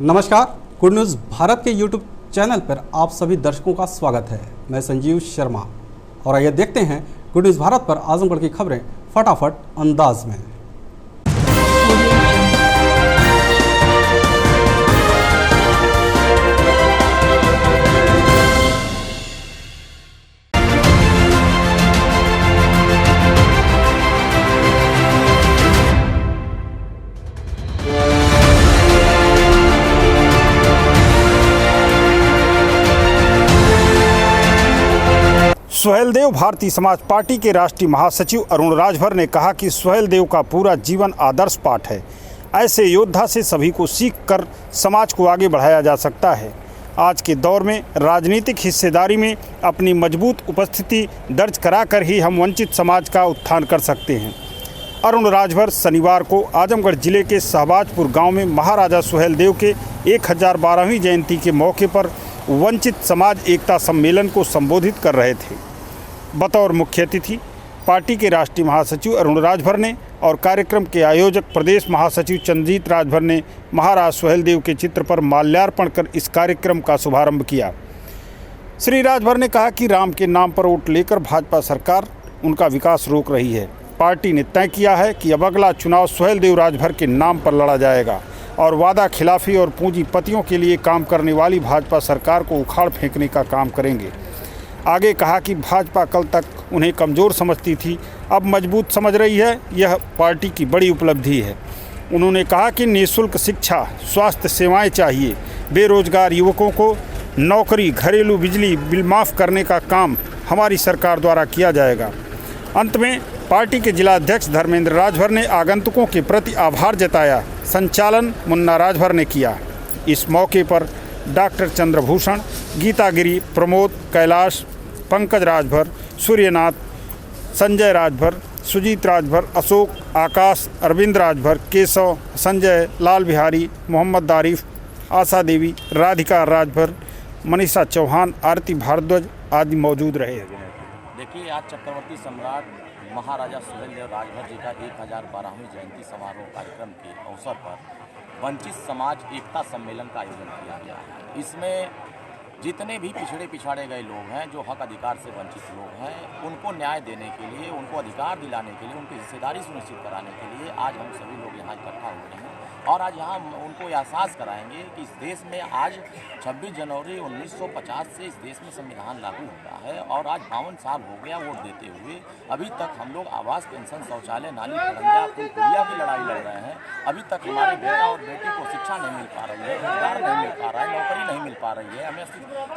नमस्कार, good news Bharat के YouTube channel पर आप सभी दर्शकों का स्वागत है। मैं संजीव शर्मा और आइए देखते हैं गुड न्यूज़ भारत पर आजमगढ़ की खबरें फटाफट अंदाज में। सुहेलदेव भारतीय समाज पार्टी के राष्ट्रीय महासचिव अरुण राजभर ने कहा कि सुहेलदेव का पूरा जीवन आदर्श पाठ है। ऐसे योद्धा से सभी को सीख कर समाज को आगे बढ़ाया जा सकता है। आज के दौर में राजनीतिक हिस्सेदारी में अपनी मजबूत उपस्थिति दर्ज कराकर ही हम वंचित समाज का उत्थान कर सकते हैं। अरुण राजभर शनिवार को आजमगढ़ जिले के शहबाजपुर गांव में महाराजा सुहेलदेव के 1012वीं जयंती के मौके पर वंचित समाज एकता सम्मेलन को संबोधित कर रहे थे। बतौर मुख्य अतिथि पार्टी के राष्ट्रीय महासचिव अरुण राजभर ने और कार्यक्रम के आयोजक प्रदेश महासचिव चंद्रजीत राजभर ने महाराज सुहेलदेव के चित्र पर माल्यार्पण कर इस कार्यक्रम का शुभारंभ किया। श्री राजभर ने कहा कि राम के नाम पर वोट लेकर भाजपा सरकार उनका विकास रोक रही है। पार्टी ने तय किया है कि अब अगला चुनाव सुहेलदेव राजभर के नाम पर लड़ा जाएगा और वादा खिलाफी और पूंजीपतियों के लिए काम करने वाली भाजपा सरकार को उखाड़ फेंकने का काम करेंगे। आगे कहा कि भाजपा कल तक उन्हें कमज़ोर समझती थी, अब मजबूत समझ रही है। यह पार्टी की बड़ी उपलब्धि है। उन्होंने कहा कि निःशुल्क शिक्षा, स्वास्थ्य सेवाएं चाहिए, बेरोजगार युवकों को नौकरी, घरेलू बिजली बिल माफ़ करने का काम हमारी सरकार द्वारा किया जाएगा। अंत में पार्टी के जिलाध्यक्ष धर्मेंद्र राजभर ने आगंतुकों के प्रति आभार जताया। संचालन मुन्ना राजभर ने किया। इस मौके पर डॉक्टर चंद्रभूषण, गीता गिरी, प्रमोद, कैलाश, पंकज राजभर, सूर्यनाथ, संजय राजभर, सुजीत राजभर, अशोक, आकाश, अरविंद राजभर, केशव, संजय, लाल बिहारी, मोहम्मद दारिफ, आशा देवी, राधिका राजभर, मनीषा चौहान, आरती भारद्वाज आदि मौजूद रहे। देखिए, आज चक्रवर्ती सम्राट महाराजा सुहेलदेव राजभर जी का 1012वीं जयंती समारोह कार्यक्रम के अवसर पर वंचित समाज एकता सम्मेलन का आयोजन किया गया है। इसमें जितने भी पिछाड़े गए लोग हैं, जो हक अधिकार से वंचित लोग हैं, उनको न्याय देने के लिए, उनको अधिकार दिलाने के लिए, उनकी हिस्सेदारी सुनिश्चित कराने के लिए आज हम सभी लोग यहाँ इकट्ठा हुए हैं और आज यहाँ उनको एहसास कराएंगे कि इस देश में आज 26 जनवरी 1950 से इस देश में संविधान लागू हुआ है और आज 52 साल हो गया वोट देते हुए। अभी तक हम लोग आवास, पेंशन, शौचालय, नाली, खड़ंजा, पुलिया की लड़ाई लड़ रहे हैं। अभी तक हमारे बेटा और बेटी को शिक्षा नहीं मिल पा रही है, रोजगार नहीं मिल पा रहा है, नौकरी नहीं मिल पा रही है, हमें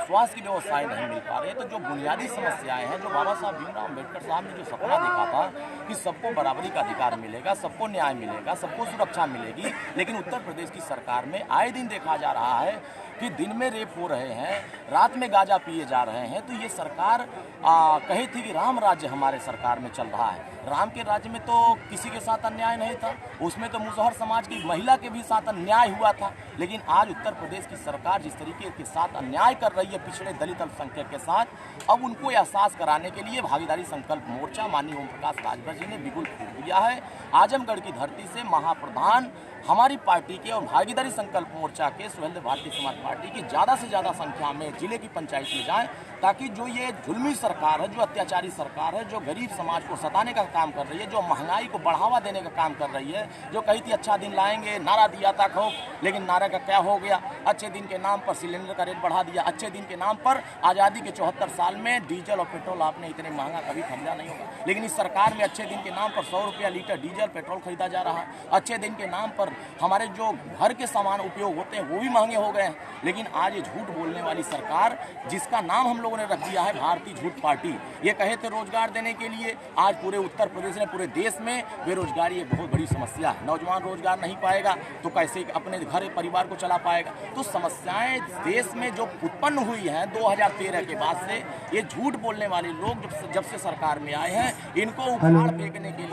स्वास्थ्य की व्यवस्थाएं नहीं मिल पा रही है। तो जो बुनियादी समस्याएं हैं, जो बाबा साहब भीमराव अम्बेडकर साहब ने जो सपना देखा था कि सबको बराबरी का अधिकार मिलेगा, सबको न्याय मिलेगा, सबको सुरक्षा मिलेगी, लेकिन उत्तर प्रदेश की सरकार में आए दिन देखा जा रहा है कि दिन में रेप हो रहे हैं, रात में गांजा पिए जा रहे हैं। तो ये सरकार कही थी कि राम राज्य हमारे सरकार में चल रहा है। राम के राज्य में तो किसी के साथ अन्याय नहीं था, उसमें तो मुसहर समाज की महिला के भी साथ अन्याय हुआ था। लेकिन आज उत्तर प्रदेश की सरकार जिस तरीके के साथ अन्याय कर रही है पिछड़े दलित अल्पसंख्यक के साथ, अब उनको एहसास कराने के लिए भागीदारी संकल्प मोर्चा माननीय ओम प्रकाश राजभर जी ने बिगुल फूंक दिया है। आजमगढ़ की धरती से महाप्रधान हमारी पार्टी के और भागीदारी संकल्प मोर्चा के सुहेलदेव भारतीय समाज पार्टी की ज़्यादा से ज़्यादा संख्या में जिले की पंचायत में जाएं, ताकि जो ये जुल्मी सरकार है, जो अत्याचारी सरकार है, जो गरीब समाज को सताने का काम कर रही है, जो महंगाई को बढ़ावा देने का काम कर रही है, जो कही थी अच्छा दिन लाएंगे, नारा दिया था खूब, लेकिन नारे का क्या हो गया। अच्छे दिन के नाम पर सिलेंडर का रेट बढ़ा दिया। अच्छे दिन के नाम पर आज़ादी के 74 साल में डीजल और पेट्रोल आपने इतने महंगा कभी खरीदा नहीं होगा, लेकिन इस सरकार में अच्छे दिन के नाम पर 100 रुपया लीटर डीजल पेट्रोल खरीदा जा रहा है। अच्छे दिन के नाम पर हमारे जो घर के सामान उपयोग होते हैं वो भी महंगे हो गए हैं। लेकिन आज ये झूठ बोलने वाली सरकार, जिसका नाम हम लोगों ने रख दिया है भारतीय झूठ पार्टी, ये कहे थे रोजगार देने के लिए, आज पूरे उत्तर प्रदेश में, पूरे देश में बेरोजगारी एक बहुत बड़ी समस्या है। नौजवान रोजगार नहीं पाएगा तो कैसे अपने घर परिवार को चला पाएगा। तो समस्याएं देश में जो उत्पन्न हुई हैं 2013 के बाद से, ये झूठ बोलने वाले लोग जब से सरकार में आए हैं, इनको उखाड़ फेंकने के लिए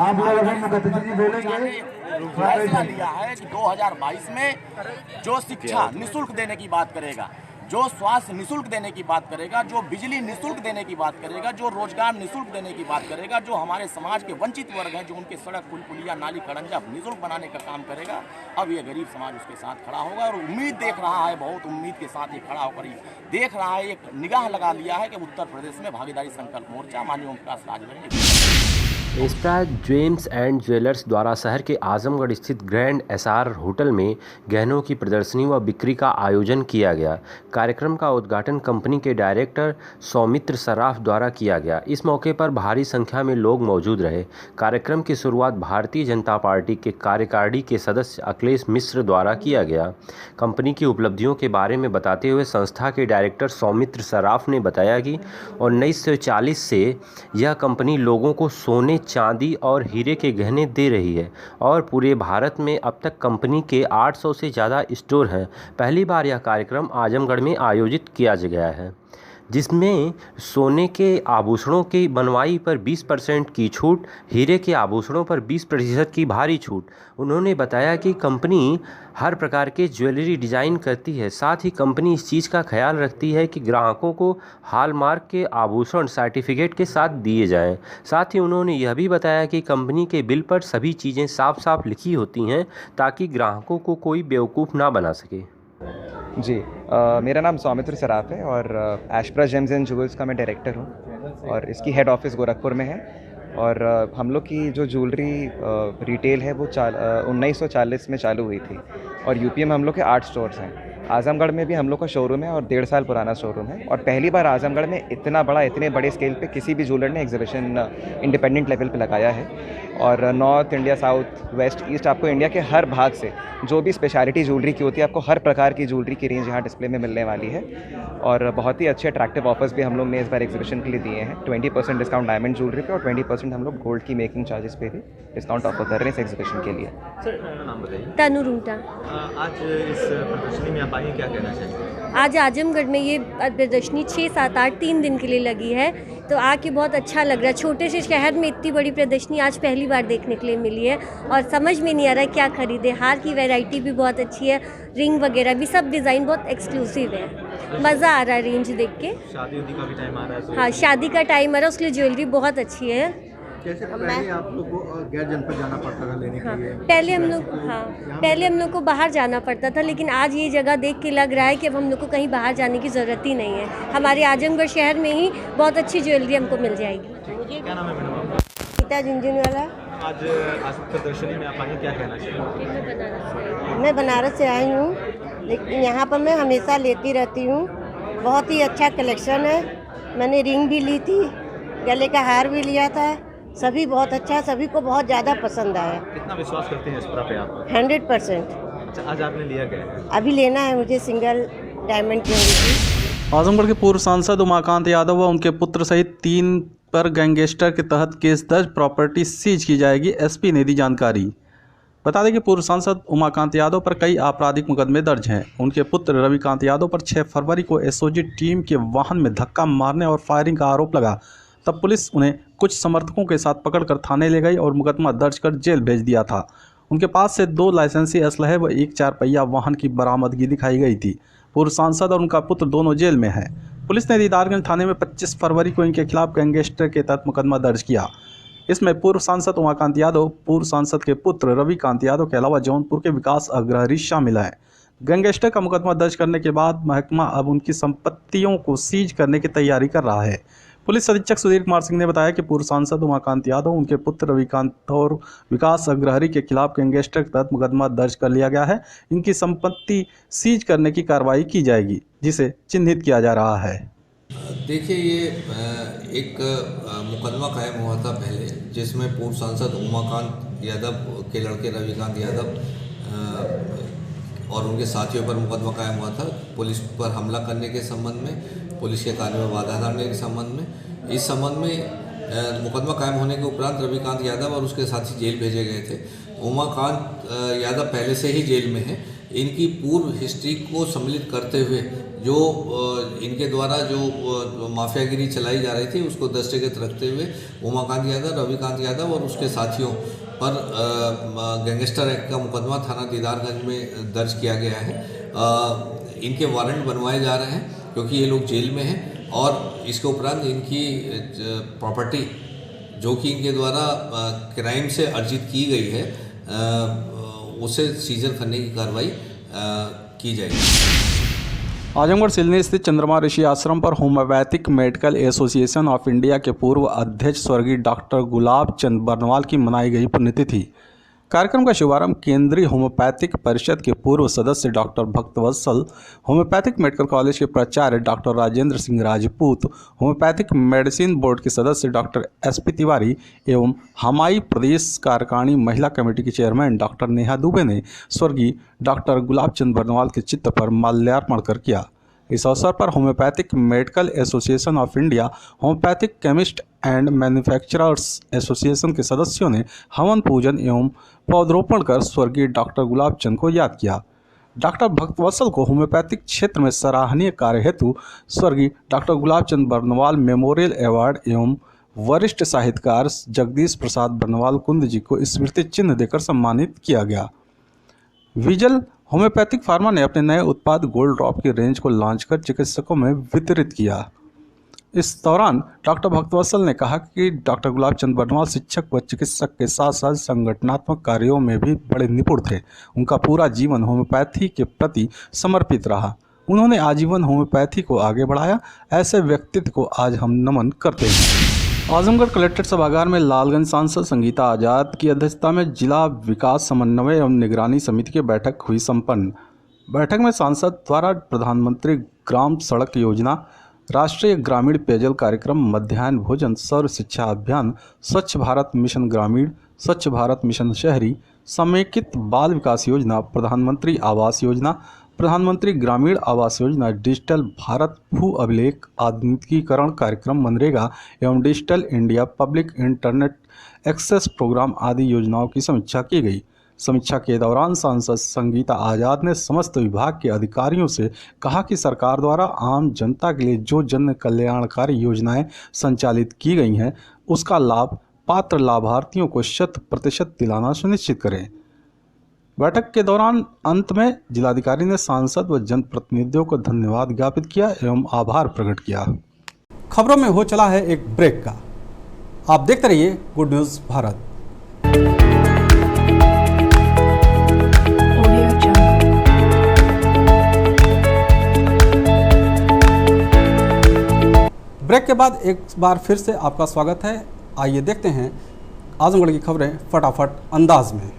फैसला लिया है कि 2022 में जो शिक्षा निःशुल्क देने की बात करेगा, जो स्वास्थ्य निःशुल्क देने की बात करेगा, जो बिजली निःशुल्क देने की बात करेगा, जो रोजगार निःशुल्क देने की बात करेगा, जो हमारे समाज के वंचित वर्ग हैं, जो उनके सड़क पुल पुलिया नाली खड़ंजा निःशुल्क बनाने का काम करेगा, अब ये गरीब समाज उसके साथ खड़ा होगा। और उम्मीद देख रहा है, बहुत उम्मीद के साथ ये खड़ा होकर देख रहा है, एक निगाह लगा लिया है कि उत्तर प्रदेश में भागीदारी संकल्प मोर्चा माननीय ओम प्रकाश राजभर ने इंस्प्रा जेम्स एंड ज्वेलर्स द्वारा शहर के आजमगढ़ स्थित ग्रैंड एसआर होटल में गहनों की प्रदर्शनी व बिक्री का आयोजन किया गया। कार्यक्रम का उद्घाटन कंपनी के डायरेक्टर सौमित्र सराफ द्वारा किया गया। इस मौके पर भारी संख्या में लोग मौजूद रहे। कार्यक्रम की शुरुआत भारतीय जनता पार्टी के कार्यकारिणी के सदस्य अखिलेश मिश्र द्वारा किया गया। कंपनी की उपलब्धियों के बारे में बताते हुए संस्था के डायरेक्टर सौमित्र सराफ ने बताया कि 1940 से यह कंपनी लोगों को सोने, चांदी और हीरे के गहने दे रही है और पूरे भारत में अब तक कंपनी के 800 से ज़्यादा स्टोर हैं। पहली बार यह कार्यक्रम आजमगढ़ में आयोजित किया गया है, जिसमें सोने के आभूषणों की बनवाई पर 20% की छूट, हीरे के आभूषणों पर 20% की भारी छूट। उन्होंने बताया कि कंपनी हर प्रकार के ज्वेलरी डिज़ाइन करती है। साथ ही कंपनी इस चीज़ का ख्याल रखती है कि ग्राहकों को हॉलमार्क के आभूषण सर्टिफिकेट के साथ दिए जाएं। साथ ही उन्होंने यह भी बताया कि कंपनी के बिल पर सभी चीज़ें साफ साफ लिखी होती हैं ताकि ग्राहकों को कोई बेवकूफ़ ना बना सके। जी, मेरा नाम सौमित्र सराफ है और एस्प्रा जेम्स एंड ज्वेल्स का मैं डायरेक्टर हूँ और इसकी हेड ऑफिस गोरखपुर में है। और हम लोग की जो ज्वेलरी रिटेल है वो 1940 में चालू हुई थी और यूपी में हम लोग के 8 स्टोर्स हैं। आजमगढ़ में भी हम लोग का शोरूम है और 1.5 साल पुराना शोरूम है और पहली बार आजमगढ़ में इतने बड़े स्केल पे किसी भी ज्वेलर ने एग्जीबिशन इंडिपेंडेंट लेवल पे लगाया है। और north India, south, west, east, आपको इंडिया के हर भाग से जो भी स्पेशलिटी ज्वेलरी की होती है, आपको हर प्रकार की ज्वेलरी की रेंज यहाँ डिस्प्ले में मिलने वाली है। और बहुत ही अच्छे अट्रैक्टिव ऑफर्स भी हम लोग ने इस बार एग्जीबिशन के लिए दिए हैं। 20% डिस्काउंट डायमंड ज्वेलरी पे और 20% हम लोग गोल्ड की मेकिंग चार्जेस पे भी डिस्काउंट ऑफर कर रहे हैं इस एग्जीबिशन के लिए। सर, नाम बताइए। तनु रूंटा। आज इस प्रदर्शनी में आप आइए, क्या कहना चाहिए? आज आजमगढ़ में ये प्रदर्शनी 6, 7, 8 3 दिन के लिए लगी है, तो आके बहुत अच्छा लग रहा है। छोटे से शहर में इतनी बड़ी प्रदर्शनी आज पहली बार देखने के लिए मिली है और समझ में नहीं आ रहा है क्या खरीदे। हार की वैरायटी भी बहुत अच्छी है, रिंग वगैरह भी, सब डिज़ाइन बहुत एक्सक्लूसिव है। मज़ा आ रहा है रेंज देख के। शादी का भी टाइम आ रहा है। हाँ, शादी का टाइम आ रहा है, उसके लिए ज्वेलरी बहुत अच्छी है। कैसे पहले आप लोग को गैर जनपद जाना पड़ता था लेने के लिए? पहले हम लोग को बाहर जाना पड़ता था, लेकिन आज ये जगह देख के लग रहा है कि अब हम लोग को कहीं बाहर जाने की ज़रूरत ही नहीं है। हमारे आजमगढ़ शहर में ही बहुत अच्छी ज्वेलरी हमको मिल जाएगी। क्या नाम है मैडम आपका? गीता झुंझुनवाला। आज प्रदर्शनी में आप आइए, क्या कहना चाहिए? मैं बनारस से आई हूँ, लेकिन यहाँ पर मैं हमेशा लेती रहती हूँ। बहुत ही अच्छा कलेक्शन है। मैंने रिंग भी ली थी, गले का हार भी लिया था, सभी बहुत अच्छा, सभी को बहुत ज़्यादा पसंद आया। कितना विश्वास करते हैं इस पर पे आप? 100%। अच्छा, आज आपने लिया क्या है? अभी लेना है मुझे सिंगल डायमंड ज्वेलरी। आजमगढ़ के पूर्व सांसद उमाकांत यादव व उनके पुत्र सहित 3 पर गैंगस्टर के तहत केस दर्ज, प्रॉपर्टी सीज की जाएगी, एसपी ने दी जानकारी। बता दें कि पूर्व सांसद उमाकांत यादव पर कई आपराधिक मुकदमे दर्ज हैं। उनके पुत्र रविकांत यादव पर 6 फरवरी को एसओजी टीम के वाहन में धक्का मारने और फायरिंग का आरोप लगा। तब पुलिस उन्हें कुछ समर्थकों के साथ पकड़कर थाने ले गई और मुकदमा दर्ज कर जेल भेज दिया था। उनके पास से 2 लाइसेंसी असलहे व 1 4 पहिया वाहन की बरामदगी दिखाई गई थी। पूर्व सांसद और उनका पुत्र दोनों जेल में हैं। पुलिस ने दीदारगंज थाने में 25 फरवरी को इनके खिलाफ गैंगस्टर के तहत मुकदमा दर्ज किया। इसमें पूर्व सांसद उमाकांत यादव, पूर्व सांसद के पुत्र रविकांत यादव के अलावा जौनपुर के विकास अग्रहरी शामिल हैं। गैंगस्टर का मुकदमा दर्ज करने के बाद महकमा अब उनकी संपत्तियों को सीज करने की तैयारी कर रहा है। पुलिस अधीक्षक सुधीर कुमार सिंह ने बताया कि पूर्व सांसद उमाकांत यादव, उनके पुत्र रविकांत और विकास अग्रहरी के खिलाफ गैंगस्टर के तहत मुकदमा दर्ज कर लिया गया है। इनकी संपत्ति सीज करने की कार्रवाई की जाएगी, जिसे चिन्हित किया जा रहा है। देखिए, ये एक मुकदमा कायम हुआ था पहले, जिसमें पूर्व सांसद उमाकांत यादव के लड़के रविकांत यादव और उनके साथियों पर मुकदमा कायम हुआ था पुलिस पर हमला करने के संबंध में, पुलिस के कार्य में बाधा डालने के संबंध में। इस संबंध में मुकदमा कायम होने के उपरांत रविकांत यादव और उसके साथी जेल भेजे गए थे। उमाकांत यादव पहले से ही जेल में है। इनकी पूर्व हिस्ट्री को सम्मिलित करते हुए जो इनके द्वारा जो माफियागिरी चलाई जा रही थी, उसको दृष्टिगत रखते हुए उमाकांत यादव, रविकांत यादव और उसके साथियों पर गैंगस्टर एक्ट का मुकदमा थाना दीदारगंज में दर्ज किया गया है इनके वारंट बनवाए जा रहे हैं क्योंकि ये लोग जेल में हैं और इसके उपरांत इनकी प्रॉपर्टी जो कि इनके द्वारा क्राइम से अर्जित की गई है उसे सीजर करने की कार्रवाई की जाएगी। आजमगढ़ सिलनी स्थित चंद्रमा ऋषि आश्रम पर homeopathic medical association of India के पूर्व अध्यक्ष स्वर्गीय डॉक्टर गुलाब चंद बर्नवाल की मनाई गई पुण्यतिथि। कार्यक्रम का शुभारंभ केंद्रीय होम्योपैथिक परिषद के पूर्व सदस्य डॉक्टर भक्तवत्सल, होम्योपैथिक मेडिकल कॉलेज के प्राचार्य doctor Rajendra Singh Rajput, homeopathic medicine board के सदस्य डॉक्टर SP तिवारी एवं हमाई प्रदेश कार्यकारिणी महिला कमेटी के चेयरमैन डॉक्टर नेहा दुबे ने स्वर्गीय डॉक्टर गुलाब चंद बर्नवाल के चित्र पर माल्यार्पण कर किया। इस अवसर पर homeopathic medical association of India, homeopathic chemist and manufacturers association के सदस्यों ने हवन पूजन एवं पौधरोपण कर स्वर्गीय डॉक्टर गुलाब चंद को याद किया। डॉक्टर भक्तवत्सल को होम्योपैथिक क्षेत्र में सराहनीय कार्य हेतु स्वर्गीय doctor Gulab Chand Barnwal memorial award एवं वरिष्ठ साहित्यकार जगदीश प्रसाद बर्नवाल कुंद जी को स्मृति चिन्ह देकर सम्मानित किया गया। विजल होम्योपैथिक फार्मा ने अपने नए उत्पाद गोल्ड ड्रॉप की रेंज को लॉन्च कर चिकित्सकों में वितरित किया। इस दौरान डॉक्टर भक्तवत्सल ने कहा कि डॉक्टर गुलाब चंद बर्नवाल शिक्षक व चिकित्सक के साथ साथ संगठनात्मक कार्यों में भी बड़े निपुण थे। उनका पूरा जीवन होम्योपैथी के प्रति समर्पित रहा। उन्होंने आजीवन होम्योपैथी को आगे बढ़ाया। ऐसे व्यक्तित्व को आज हम नमन करते हैं। आजमगढ़ कलेक्ट्रेट सभागार में लालगंज सांसद संगीता आज़ाद की अध्यक्षता में जिला विकास समन्वय एवं निगरानी समिति की बैठक हुई संपन्न। बैठक में सांसद द्वारा प्रधानमंत्री ग्राम सड़क योजना, राष्ट्रीय ग्रामीण पेयजल कार्यक्रम, मध्याह्न भोजन, सर्व शिक्षा अभियान, स्वच्छ भारत मिशन ग्रामीण, स्वच्छ भारत मिशन शहरी, समेकित बाल विकास योजना, प्रधानमंत्री आवास योजना, प्रधानमंत्री ग्रामीण आवास योजना, डिजिटल भारत भू अभिलेख आधुनिकीकरण कार्यक्रम, मनरेगा एवं digital India public internet access programme आदि योजनाओं की समीक्षा की गई। समीक्षा के दौरान सांसद संगीता आज़ाद ने समस्त विभाग के अधिकारियों से कहा कि सरकार द्वारा आम जनता के लिए जो जन कल्याणकारी योजनाएं संचालित की गई हैं उसका लाभ पात्र लाभार्थियों को 100% दिलाना सुनिश्चित करें। बैठक के दौरान अंत में जिलाधिकारी ने सांसद व जनप्रतिनिधियों को धन्यवाद ज्ञापित किया एवं आभार प्रकट किया। खबरों में हो चला है एक ब्रेक का। आप देखते रहिए गुड न्यूज़ भारत। ब्रेक के बाद एक बार फिर से आपका स्वागत है। आइए देखते हैं आजमगढ़ की खबरें फटाफट अंदाज में।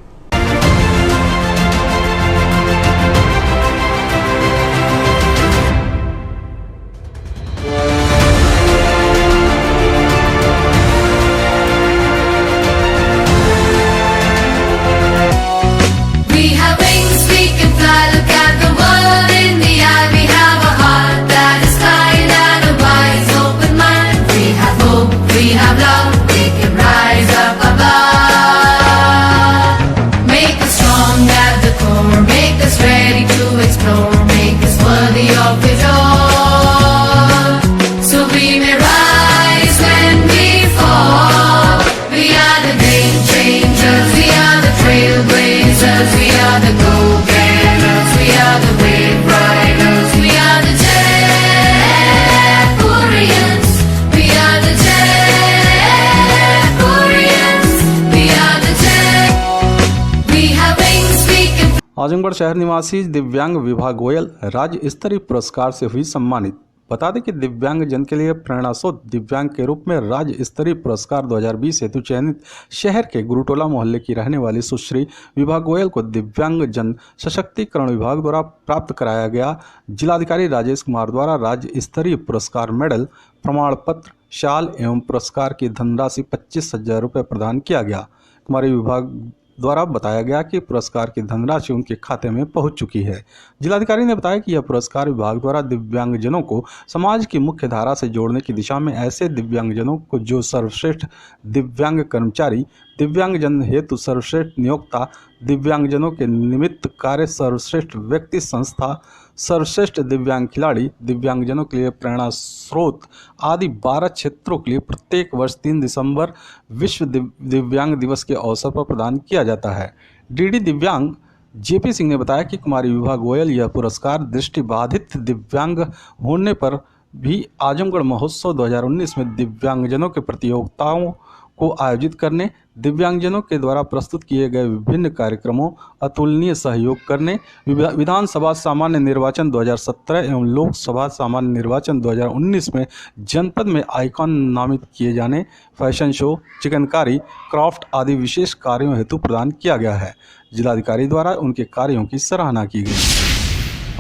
आजमगढ़ शहर निवासी दिव्यांग विभा गोयल राज्य स्तरीय पुरस्कार से हुई सम्मानित। बता दें कि दिव्यांग जन के लिए प्रेरणा स्रोत दिव्यांग के रूप में राज्य स्तरीय पुरस्कार 2020 हेतु चयनित शहर के गुरुटोला मोहल्ले की रहने वाली सुश्री विभा गोयल को दिव्यांग जन सशक्तिकरण विभाग द्वारा प्राप्त कराया गया। जिलाधिकारी राजेश कुमार द्वारा राज्य स्तरीय पुरस्कार मेडल, प्रमाण पत्र, शाल एवं पुरस्कार की धनराशि 25,000 रुपये प्रदान किया गया। कुमारी विभाग द्वारा बताया गया कि पुरस्कार की धनराशि उनके खाते में पहुंच चुकी है। जिलाधिकारी ने बताया कि यह पुरस्कार विभाग द्वारा दिव्यांगजनों को समाज की मुख्य धारा से जोड़ने की दिशा में ऐसे दिव्यांगजनों को जो सर्वश्रेष्ठ दिव्यांग कर्मचारी, दिव्यांगजन हेतु सर्वश्रेष्ठ नियोक्ता, दिव्यांगजनों के निमित्त कार्य, सर्वश्रेष्ठ व्यक्ति संस्था, सर्वश्रेष्ठ दिव्यांग खिलाड़ी, दिव्यांगजनों के लिए प्रेरणा स्रोत आदि 12 क्षेत्रों के लिए प्रत्येक वर्ष 3 दिसंबर विश्व दिव्यांग दिवस के अवसर पर प्रदान किया जाता है। डीडी दिव्यांग जेपी सिंह ने बताया कि कुमारी विभा गोयल यह पुरस्कार दृष्टिबाधित दिव्यांग होने पर भी आजमगढ़ महोत्सव 2019 में दिव्यांगजनों के प्रतियोगिताओं को आयोजित करने, दिव्यांगजनों के द्वारा प्रस्तुत किए गए विभिन्न कार्यक्रमों, अतुलनीय सहयोग करने, विधानसभा सामान्य निर्वाचन 2017 एवं लोकसभा सामान्य निर्वाचन 2019 में जनपद में आइकॉन नामित किए जाने, फैशन शो, चिकनकारी, क्राफ्ट आदि विशेष कार्यों हेतु प्रदान किया गया है। जिलाधिकारी द्वारा उनके कार्यों की सराहना की गई।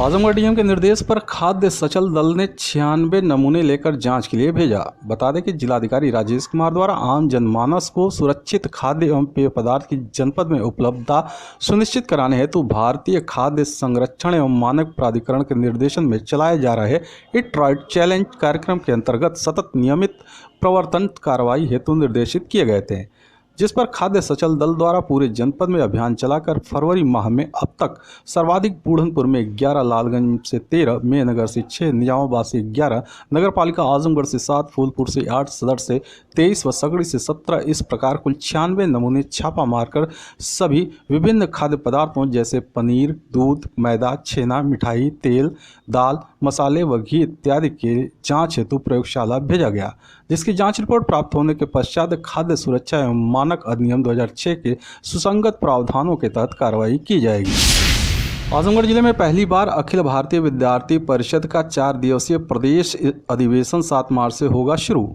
आजमगढ़ डीएम के निर्देश पर खाद्य सचल दल ने 96 नमूने लेकर जांच के लिए भेजा। बता दें कि जिलाधिकारी राजेश कुमार द्वारा आम जनमानस को सुरक्षित खाद्य एवं पेय पदार्थ की जनपद में उपलब्धता सुनिश्चित कराने हेतु भारतीय खाद्य संरक्षण एवं मानक प्राधिकरण के निर्देशन में चलाए जा रहे इट राइट चैलेंज कार्यक्रम के अंतर्गत सतत नियमित प्रवर्तन कार्रवाई हेतु निर्देशित किए गए थे, जिस पर खाद्य सचल दल द्वारा पूरे जनपद में अभियान चलाकर फरवरी माह में अब तक सर्वाधिक बूढ़नपुर में 11, लालगंज से 13, मेहनगर से 6, निजामाबाद से 11, नगरपालिका आजमगढ़ से 7, फूलपुर से 8, सदर से 23 व सकड़ी से 17 इस प्रकार कुल 96 नमूने छापा मारकर सभी विभिन्न खाद्य पदार्थों जैसे पनीर, दूध, मैदा, छेना, मिठाई, तेल, दाल, मसाले व घी इत्यादि के जाँच हेतु प्रयोगशाला भेजा गया, जिसकी जांच रिपोर्ट प्राप्त होने के पश्चात खाद्य सुरक्षा एवं मानक अधिनियम 2006 के सुसंगत प्रावधानों के तहत कार्रवाई की जाएगी। आजमगढ़ जिले में पहली बार अखिल भारतीय विद्यार्थी परिषद का 4 दिवसीय प्रदेश अधिवेशन 7 मार्च से होगा शुरू।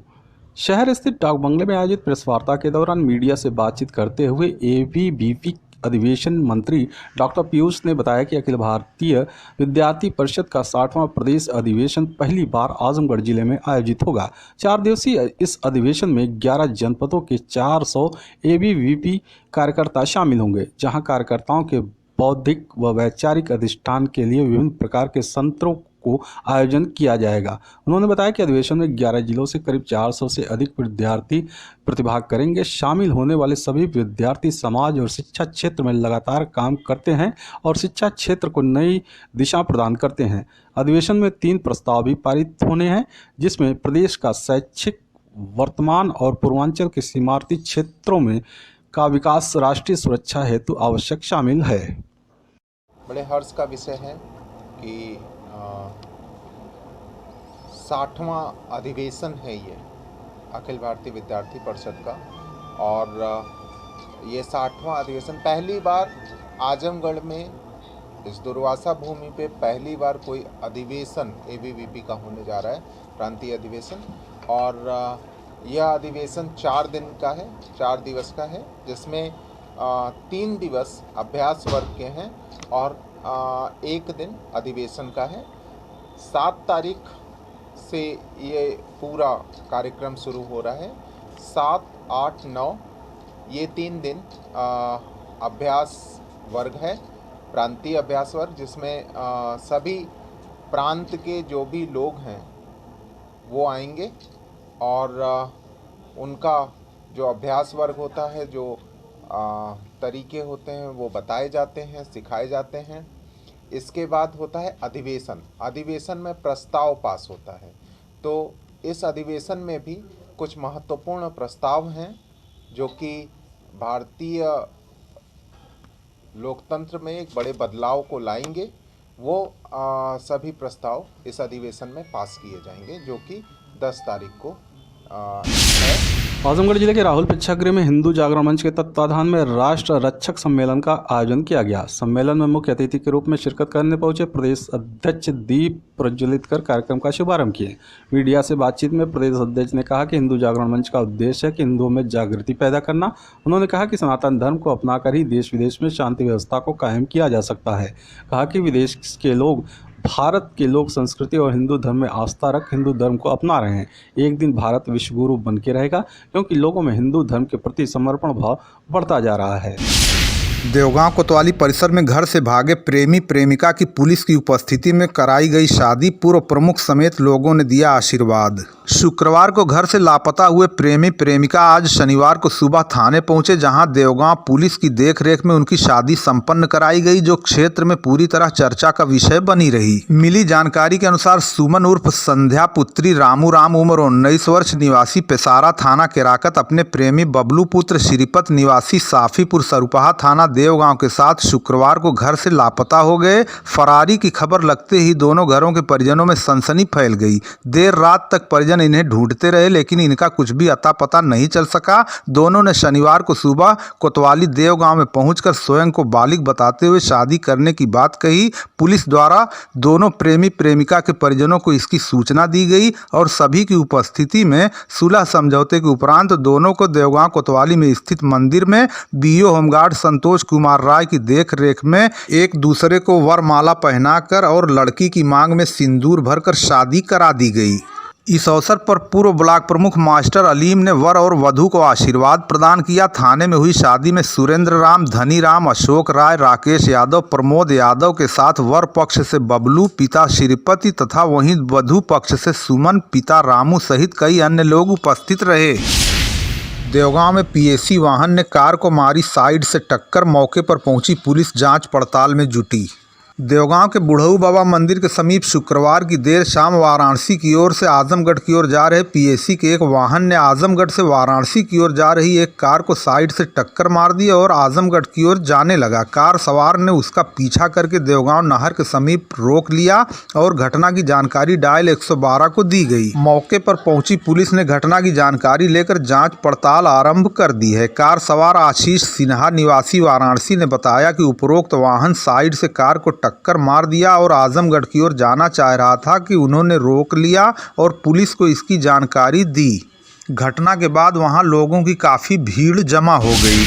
शहर स्थित डाक बंगले में आयोजित प्रेस वार्ता के दौरान मीडिया से बातचीत करते हुए एबीवीपी अधिवेशन मंत्री डॉक्टर पीयूष ने बताया कि अखिल भारतीय विद्यार्थी परिषद का 60वां प्रदेश अधिवेशन पहली बार आजमगढ़ जिले में आयोजित होगा। 4 दिवसीय इस अधिवेशन में 11 जनपदों के 400 एबीवीपी कार्यकर्ता शामिल होंगे, जहां कार्यकर्ताओं के बौद्धिक व वैचारिक अधिष्ठान के लिए विभिन्न प्रकार के सत्रों को आयोजन किया जाएगा। उन्होंने बताया कि अधिवेशन में 11 जिलों से करीब 400 से अधिक विद्यार्थी प्रतिभाग करेंगे। शामिल होने वाले सभी विद्यार्थी समाज और शिक्षा क्षेत्र में लगातार काम करते हैं और शिक्षा क्षेत्र को नई दिशा प्रदान करते हैं। अधिवेशन में 3 प्रस्ताव भी पारित होने हैं, जिसमें प्रदेश का शैक्षिक वर्तमान और पूर्वांचल के सीमावर्ती क्षेत्रों में का विकास राष्ट्रीय सुरक्षा हेतु आवश्यक शामिल है। बड़े हर्ष का विषय है कि 60वां अधिवेशन है ये अखिल भारतीय विद्यार्थी परिषद का, और ये 60वां अधिवेशन पहली बार आजमगढ़ में इस दुर्वासा भूमि पे पहली बार कोई अधिवेशन एबीवीपी का होने जा रहा है, प्रांतीय अधिवेशन। और यह अधिवेशन 4 दिन का है, 4 दिवस का है, जिसमें 3 दिवस अभ्यास वर्ग के हैं और 1 दिन अधिवेशन का है। 7 तारीख से ये पूरा कार्यक्रम शुरू हो रहा है। 7, 8, 9 ये 3 दिन अभ्यास वर्ग है, प्रांतीय अभ्यास वर्ग, जिसमें सभी प्रांत के जो भी लोग हैं वो आएंगे और उनका जो अभ्यास वर्ग होता है, जो तरीके होते हैं वो बताए जाते हैं, सिखाए जाते हैं। इसके बाद होता है अधिवेशन। अधिवेशन में प्रस्ताव पास होता है। तो इस अधिवेशन में भी कुछ महत्वपूर्ण प्रस्ताव हैं जो कि भारतीय लोकतंत्र में एक बड़े बदलाव को लाएंगे। वो सभी प्रस्ताव इस अधिवेशन में पास किए जाएंगे, जो कि 10 तारीख को है। आजमगढ़ जिले के राहुल प्रेक्षागृह में हिंदू जागरण मंच के तत्वाधान में राष्ट्र रक्षक सम्मेलन का आयोजन किया गया। सम्मेलन में मुख्य अतिथि के रूप में शिरकत करने पहुंचे प्रदेश अध्यक्ष दीप प्रज्वलित कर कार्यक्रम का शुभारंभ किए। मीडिया से बातचीत में प्रदेश अध्यक्ष ने कहा कि हिंदू जागरण मंच का उद्देश्य है कि हिंदुओं में जागृति पैदा करना। उन्होंने कहा कि सनातन धर्म को अपनाकर ही देश विदेश में शांति व्यवस्था को कायम किया जा सकता है। कहा कि विदेश के लोग भारत के लोक संस्कृति और हिंदू धर्म में आस्था रख हिंदू धर्म को अपना रहे हैं। एक दिन भारत विश्वगुरु बन के रहेगा, क्योंकि लोगों में हिंदू धर्म के प्रति समर्पण भाव बढ़ता जा रहा है। देवगांव कोतवाली परिसर में घर से भागे प्रेमी प्रेमिका की पुलिस की उपस्थिति में कराई गई शादी, पूर्व प्रमुख समेत लोगों ने दिया आशीर्वाद। शुक्रवार को घर से लापता हुए प्रेमी प्रेमिका आज शनिवार को सुबह थाने पहुंचे, जहां देवगांव पुलिस की देखरेख में उनकी शादी संपन्न कराई गई, जो क्षेत्र में पूरी तरह चर्चा का विषय बनी रही। मिली जानकारी के अनुसार सुमन उर्फ संध्या पुत्री रामू राम उम्र 19 वर्ष निवासी पेसारा थाना केराकत अपने प्रेमी बबलू पुत्र श्रीपत निवासी साफीपुर सरुपहा थाना देवगांव के साथ शुक्रवार को घर से लापता हो गए। फरारी की खबर लगते ही दोनों घरों के परिजनों में सनसनी फैल गई। देर रात तक परिजन इन्हें ढूंढते रहे, लेकिन इनका कुछ भी अता पता नहीं चल सका। दोनों ने शनिवार को सुबह कोतवाली देवगांव में पहुंचकर स्वयं को बालिग बताते हुए शादी करने की बात कही। पुलिस द्वारा दोनों प्रेमी प्रेमिका के परिजनों को इसकी सूचना दी गई और सभी की उपस्थिति में सुलह समझौते के उपरांत दोनों को देवगांव कोतवाली में स्थित मंदिर में बीओ होमगार्ड संतोष कुमार राय की देख रेख में एक दूसरे को वरमाला पहनाकर और लड़की की मांग में सिंदूर भरकर शादी करा दी गई। इस अवसर पर पूर्व ब्लॉक प्रमुख मास्टर अलीम ने वर और वधू को आशीर्वाद प्रदान किया। थाने में हुई शादी में सुरेंद्र राम, धनी राम, अशोक राय, राकेश यादव, प्रमोद यादव के साथ वर पक्ष से बबलू, पिता श्रीपति तथा वहीं वधू पक्ष से सुमन, पिता रामू सहित कई अन्य लोग उपस्थित रहे। देवगांव में पीएसी वाहन ने कार को मारी साइड से टक्कर, मौके पर पहुंची पुलिस जांच पड़ताल में जुटी। देवगांव के बुढ़ऊ बाबा मंदिर के समीप शुक्रवार की देर शाम वाराणसी की ओर से आजमगढ़ की ओर जा रहे पीएसी के एक वाहन ने आजमगढ़ से वाराणसी की ओर जा रही एक कार को साइड से टक्कर मार दी और आजमगढ़ की ओर जाने लगा। कार सवार ने उसका पीछा करके देवगांव नहर के समीप रोक लिया और घटना की जानकारी डायल 112 को दी गई। मौके पर पहुंची पुलिस ने घटना की जानकारी लेकर जाँच पड़ताल आरम्भ कर दी है। कार सवार आशीष सिन्हा निवासी वाराणसी ने बताया कि उपरोक्त वाहन साइड से कार को टक्कर मार दिया और आजमगढ़ की ओर जाना चाह रहा था कि उन्होंने रोक लिया और पुलिस को इसकी जानकारी दी। घटना के बाद वहां लोगों की काफ़ी भीड़ जमा हो गई।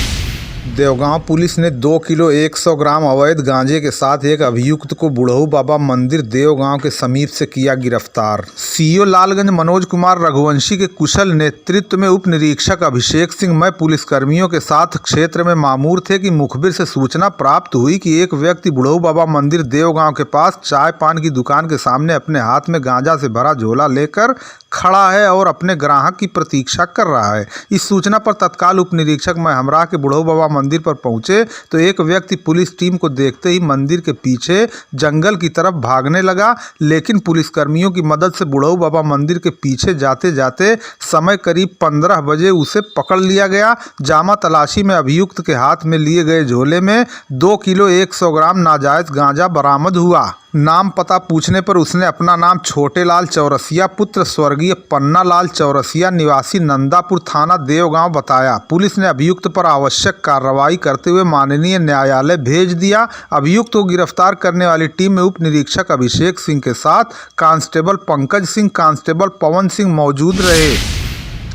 देवगांव पुलिस ने 2 किलो 100 ग्राम अवैध गांजे के साथ एक अभियुक्त को बुढ़ऊ बाबा मंदिर देवगांव के समीप से किया गिरफ्तार। सीओ लालगंज मनोज कुमार रघुवंशी के कुशल नेतृत्व में उप निरीक्षक अभिषेक सिंह मय पुलिसकर्मियों के साथ क्षेत्र में मामूर थे कि मुखबिर से सूचना प्राप्त हुई कि एक व्यक्ति बुढ़ऊ बाबा मंदिर देवगांव के पास चाय पान की दुकान के सामने अपने हाथ में गांजा से भरा झोला लेकर खड़ा है और अपने ग्राहक की प्रतीक्षा कर रहा है। इस सूचना पर तत्काल उप निरीक्षक मय हमरा के बुढ़ऊ बाबा मंदिर पर पहुंचे तो एक व्यक्ति पुलिस टीम को देखते ही मंदिर के पीछे जंगल की तरफ भागने लगा, लेकिन पुलिसकर्मियों की मदद से बुढ़ऊ बाबा मंदिर के पीछे जाते जाते समय करीब 15 बजे उसे पकड़ लिया गया। जामा तलाशी में अभियुक्त के हाथ में लिए गए झोले में 2 किलो 100 ग्राम नाजायज गांजा बरामद हुआ। नाम पता पूछने पर उसने अपना नाम छोटे लाल चौरसिया पुत्र स्वर्गीय पन्ना लाल चौरसिया निवासी नंदापुर थाना देवगांव बताया। पुलिस ने अभियुक्त पर आवश्यक कार्रवाई करते हुए माननीय न्यायालय भेज दिया। अभियुक्त को गिरफ्तार करने वाली टीम में उप निरीक्षक अभिषेक सिंह के साथ कांस्टेबल पंकज सिंह, कांस्टेबल पवन सिंह मौजूद रहे।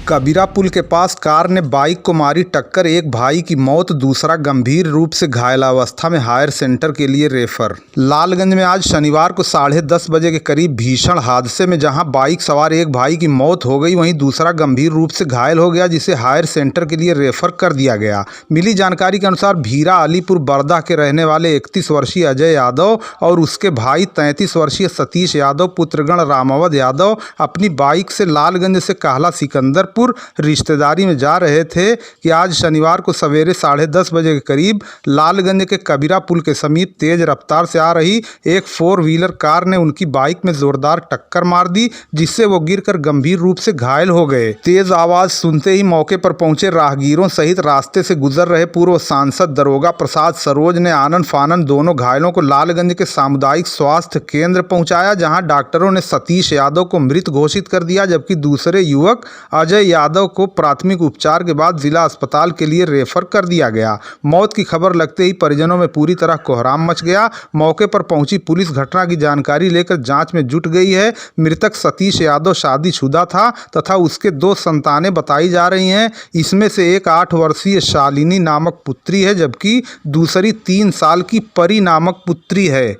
कबीरा पुल के पास कार ने बाइक को मारी टक्कर, एक भाई की मौत, दूसरा गंभीर रूप से घायलावस्था में हायर सेंटर के लिए रेफर। लालगंज में आज शनिवार को 10:30 बजे के करीब भीषण हादसे में जहां बाइक सवार एक भाई की मौत हो गई, वहीं दूसरा गंभीर रूप से घायल हो गया, जिसे हायर सेंटर के लिए रेफर कर दिया गया। मिली जानकारी के अनुसार भीरा अलीपुर बरदा के रहने वाले 31 वर्षीय अजय यादव और उसके भाई 33 वर्षीय सतीश यादव पुत्रगण रामावत यादव अपनी बाइक से लालगंज से कहला सिकंदर रिश्तेदारी में जा रहे थे कि आज शनिवार को सवेरे 10:30 बजे के करीब लालगंज के कबीरा पुल के समीप तेज रफ्तार से आ रही एक 4 व्हीलर कार ने उनकी बाइक में जोरदार टक्कर मार दी, जिससे वो गिरकर गंभीर रूप से घायल हो गए। तेज आवाज सुनते ही मौके पर पहुंचे राहगीरों सहित रास्ते से गुजर रहे पूर्व सांसद दरोगा प्रसाद सरोज ने आनन फानन दोनों घायलों को लालगंज के सामुदायिक स्वास्थ्य केंद्र पहुंचाया, जहां डॉक्टरों ने सतीश यादव को मृत घोषित कर दिया, जबकि दूसरे युवक अजय यादव को प्राथमिक उपचार के बाद जिला अस्पताल के लिए रेफर कर दिया गया। मौत की खबर लगते ही परिजनों में पूरी तरह कोहराम मच गया। मौके पर पहुंची पुलिस घटना की जानकारी लेकर जांच में जुट गई है। मृतक सतीश यादव शादीशुदा था तथा उसके 2 संतानें बताई जा रही हैं। इसमें से एक 8 वर्षीय शालिनी नामक पुत्री है, जबकि दूसरी 3 साल की परी नामक पुत्री है।